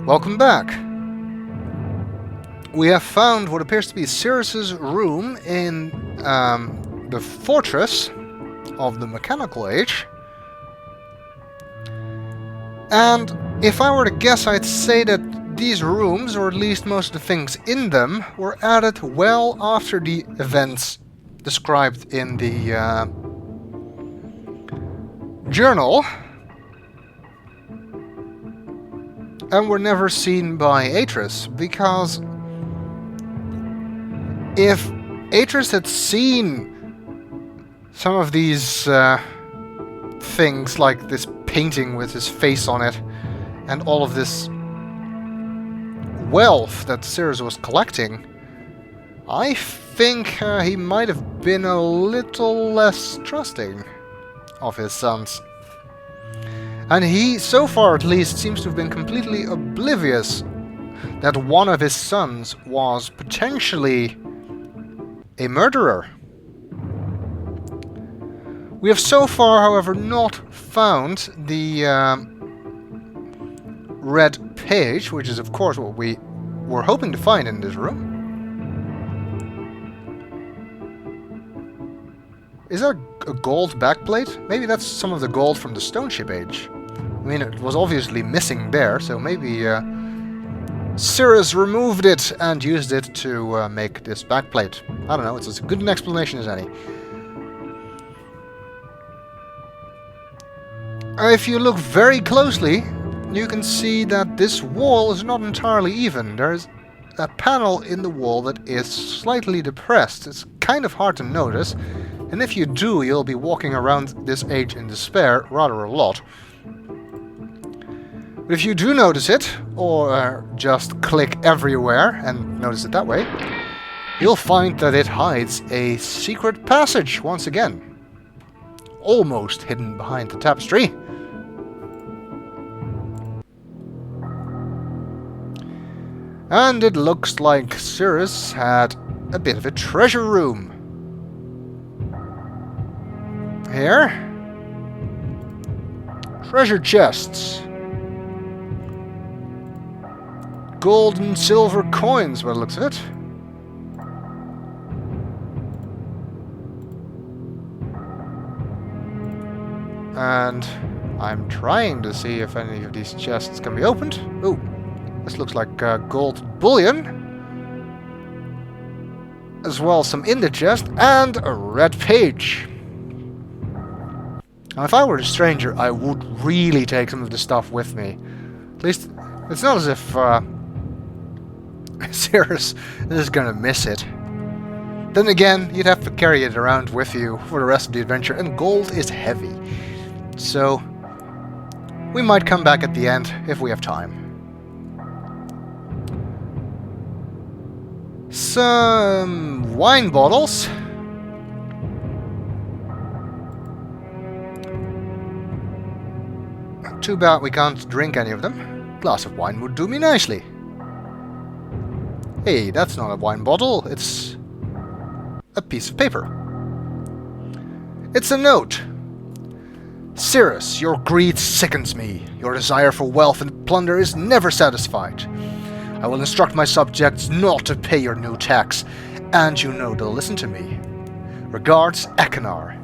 Welcome back. We have found what appears to be Cirrus's room in the fortress of the Mechanical Age. And if I were to guess, I'd say that these rooms, or at least most of the things in them, were added well after the events described in the journal, and were never seen by Atrus, because if Atrus had seen some of these things, like this painting with his face on it, and all of this wealth that Cirrus was collecting, I think he might have been a little less trusting of his sons. And he, so far at least, seems to have been completely oblivious that one of his sons was potentially a murderer. We have so far, however, not found the red page, which is of course what we were hoping to find in this room. Is that a gold backplate? Maybe that's some of the gold from the Stone Ship Age. I mean, it was obviously missing there, so maybe Cirrus removed it and used it to make this backplate. I don't know, it's as good an explanation as any. If you look very closely, you can see that this wall is not entirely even. There's a panel in the wall that is slightly depressed. It's kind of hard to notice, and if you do, you'll be walking around this age in despair rather a lot. But if you do notice it, or just click everywhere and notice it that way, you'll find that it hides a secret passage once again. Almost hidden behind the tapestry. And it looks like Cirrus had a bit of a treasure room. Here. Treasure chests. Gold and silver coins, by the looks of it. And I'm trying to see if any of these chests can be opened. Ooh, this looks like gold bullion. As well as some in the chest, and a red page. Now, if I were a stranger, I would really take some of this stuff with me. At least, it's not as if Cirrus is gonna miss it. Then again, you'd have to carry it around with you for the rest of the adventure, and gold is heavy. So, we might come back at the end if we have time. Some wine bottles. Too bad we can't drink any of them. A glass of wine would do me nicely. Hey, that's not a wine bottle, it's a piece of paper. It's a note. Cirrus, your greed sickens me. Your desire for wealth and plunder is never satisfied. I will instruct my subjects not to pay your new tax, and you know they'll listen to me. Regards, Achenar.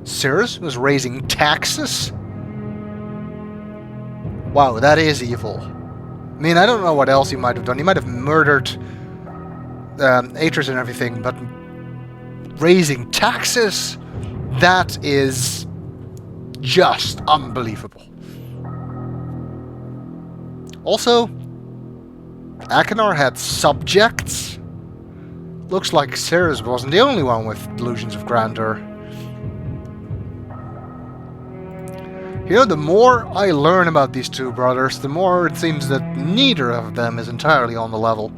Cirrus was raising taxes? Wow, that is evil. I mean, I don't know what else he might have done. He might have murdered Atrus and everything, but raising taxes? That is just unbelievable. Also, Achenar had subjects. Looks like Cirrus wasn't the only one with delusions of grandeur. You know, the more I learn about these two brothers, the more it seems that neither of them is entirely on the level.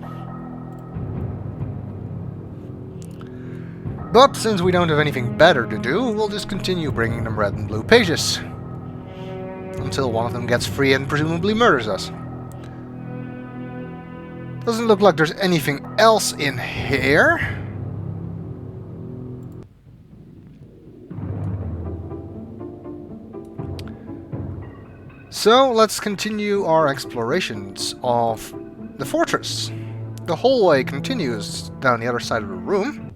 But since we don't have anything better to do, we'll just continue bringing them red and blue pages. Until one of them gets free and presumably murders us. Doesn't look like there's anything else in here. So let's continue our explorations of the fortress. The hallway continues down the other side of the room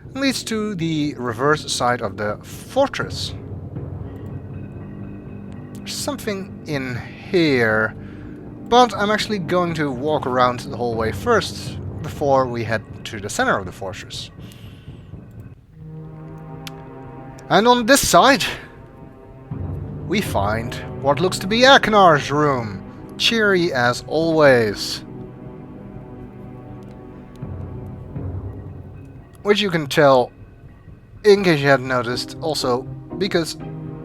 and leads to the reverse side of the fortress. There's something in here, but I'm actually going to walk around the hallway first before we head to the center of the fortress. And on this side, we find what looks to be Achenar's room, cheery as always. Which you can tell, in case you hadn't noticed, also because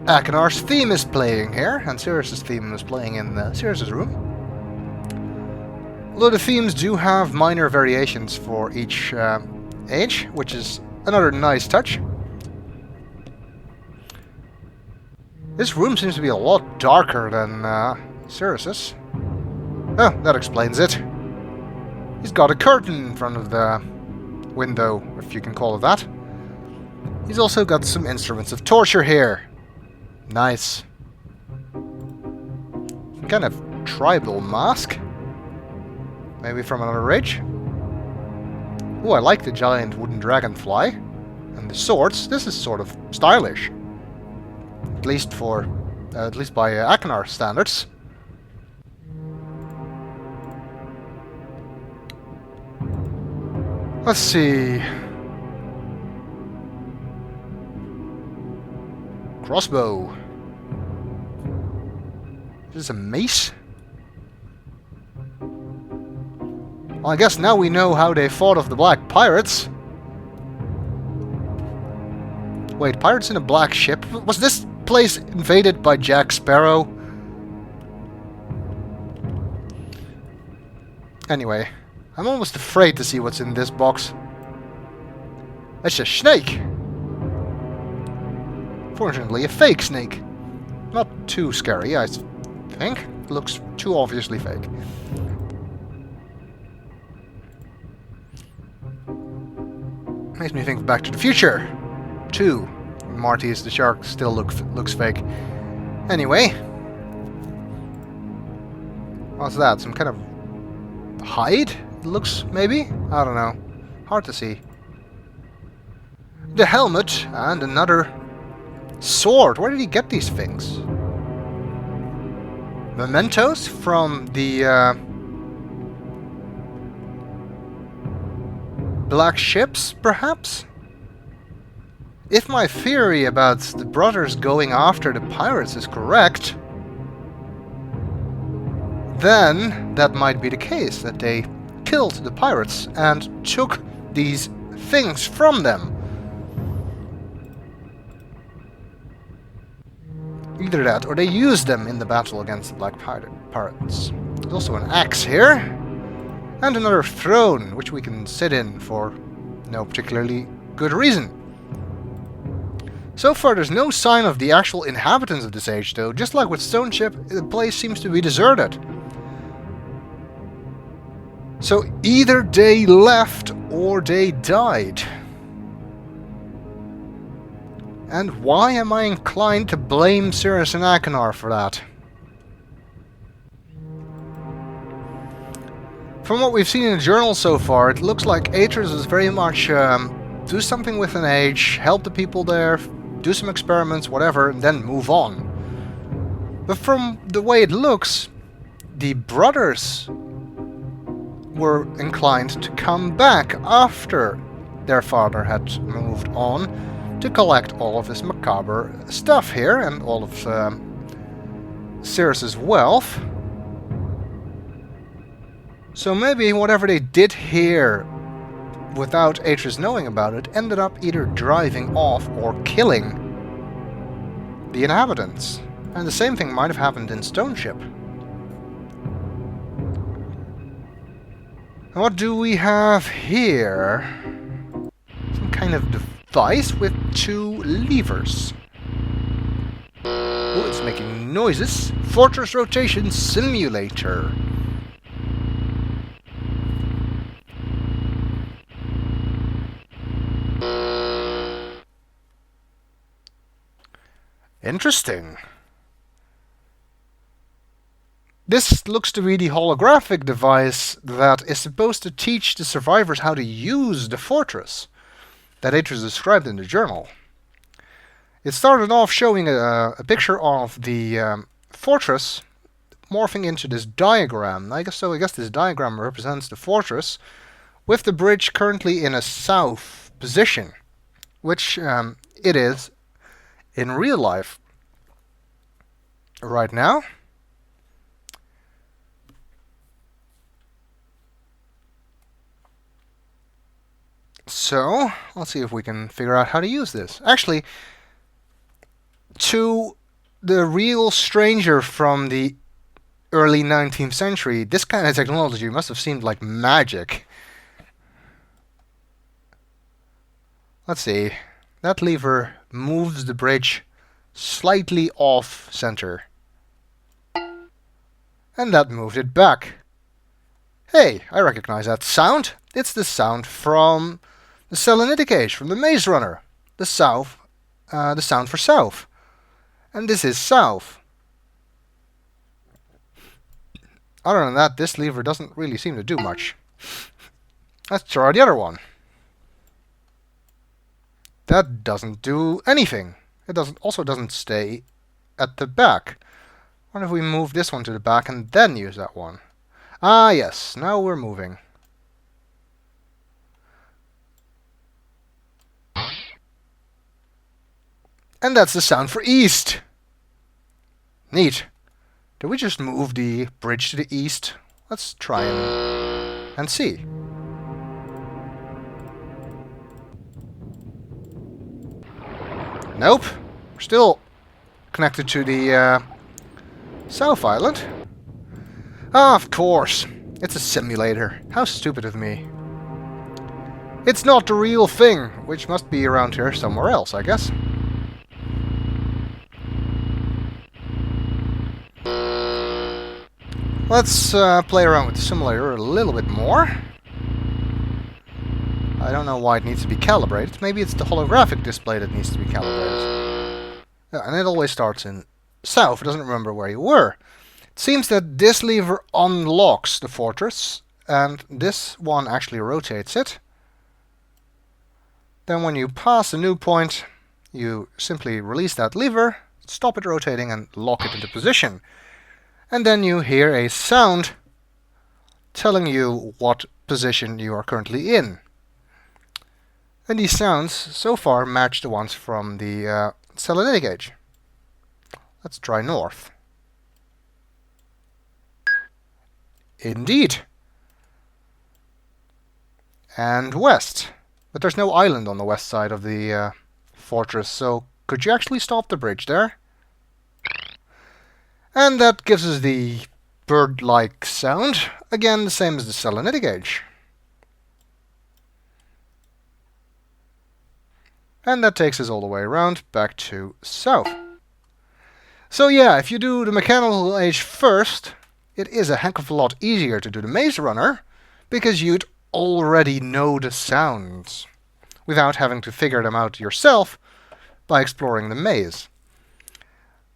Achenar's theme is playing here, and Sirius's theme is playing in Sirius's room. Although the themes do have minor variations for each age, which is another nice touch. This room seems to be a lot darker than Sirius's. Oh, that explains it. He's got a curtain in front of the window, if you can call it that. He's also got some instruments of torture here. Nice. Some kind of tribal mask. Maybe from another age. Oh, I like the giant wooden dragonfly. And the swords. This is sort of stylish. At least by Achenar standards. Let's see. Crossbow. Is this a mace? Well, I guess now we know how they fought off the Black Pirates. Wait, pirates in a black ship? Was this place invaded by Jack Sparrow? Anyway, I'm almost afraid to see what's in this box. It's a snake! Fortunately, a fake snake. Not too scary, I think. Looks too obviously fake. Makes me think Back to the Future 2. Marty is the shark still looks fake. Anyway. What's that? Some kind of hide? It looks, maybe? I don't know. Hard to see. The helmet and another sword. Where did he get these things? Mementos from the black ships, perhaps? If my theory about the brothers going after the pirates is correct, then that might be the case, that they killed the pirates and took these things from them. Either that, or they used them in the battle against the Black Pirates. There's also an axe here, and another throne, which we can sit in for no particularly good reason. So far, there's no sign of the actual inhabitants of this age, though. Just like with Stone Ship, the place seems to be deserted. So either they left or they died. And why am I inclined to blame Sirius and Achenar for that? From what we've seen in the journal so far, it looks like Atrus is very much do something with an age, help the people there, do some experiments, whatever, and then move on. But from the way it looks, the brothers were inclined to come back after their father had moved on to collect all of this macabre stuff here and all of Sirius's wealth. So maybe whatever they did here without Atrus knowing about it ended up either driving off or killing the inhabitants. And the same thing might have happened in Stone Ship. And what do we have here? Some kind of device with two levers. Oh, it's making noises. Fortress Rotation Simulator. Interesting. This looks to be the holographic device that is supposed to teach the survivors how to use the fortress that Atrus described in the journal. It started off showing a picture of the fortress morphing into this diagram. I guess this diagram represents the fortress, with the bridge currently in a south position, which it is in real life right now. So, let's see if we can figure out how to use this. Actually, to the real stranger from the early 19th century, this kind of technology must have seemed like magic. Let's see. That lever moves the bridge slightly off center. And that moved it back. Hey, I recognize that sound. It's the sound from the Selenitic Age, from the Maze Runner. The sound for south. And this is south. Other than that, this lever doesn't really seem to do much. Let's try the other one. That doesn't do anything. It also doesn't stay at the back. What if we move this one to the back and then use that one? Ah, yes. Now we're moving. And that's the sound for east. Neat. Did we just move the bridge to the east? Let's try and see. Nope. We're still connected to the South Island. Ah, of course. It's a simulator. How stupid of me. It's not the real thing, which must be around here somewhere else, I guess. Let's play around with the simulator a little bit more. I don't know why it needs to be calibrated. Maybe it's the holographic display that needs to be calibrated. Yeah, and it always starts in south. It doesn't remember where you were. It seems that this lever unlocks the fortress, and this one actually rotates it. Then when you pass a new point, you simply release that lever, stop it rotating, and lock it into position. And then you hear a sound telling you what position you are currently in. And these sounds so far match the ones from the Selenitic Age. Let's try north. Indeed. And west. But there's no island on the west side of the fortress, so could you actually stop the bridge there? And that gives us the bird-like sound. Again, the same as the Selenitic Age. And that takes us all the way around back to south. So yeah, if you do the Mechanical Age first, it is a heck of a lot easier to do the Maze Runner, because you'd already know the sounds, without having to figure them out yourself by exploring the maze.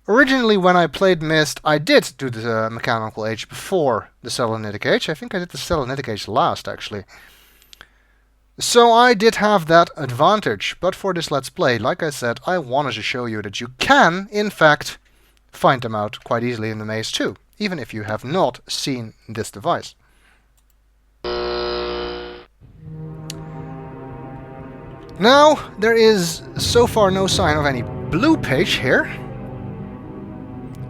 Originally, when I played Myst, I did do the Mechanical Age before the Selenitic Age. I think I did the Selenitic Age last, actually. So I did have that advantage, but for this Let's Play, like I said, I wanted to show you that you can, in fact, find them out quite easily in the maze too, even if you have not seen this device. Now, there is so far no sign of any blue page here,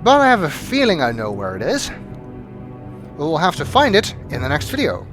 but I have a feeling I know where it is. We'll have to find it in the next video.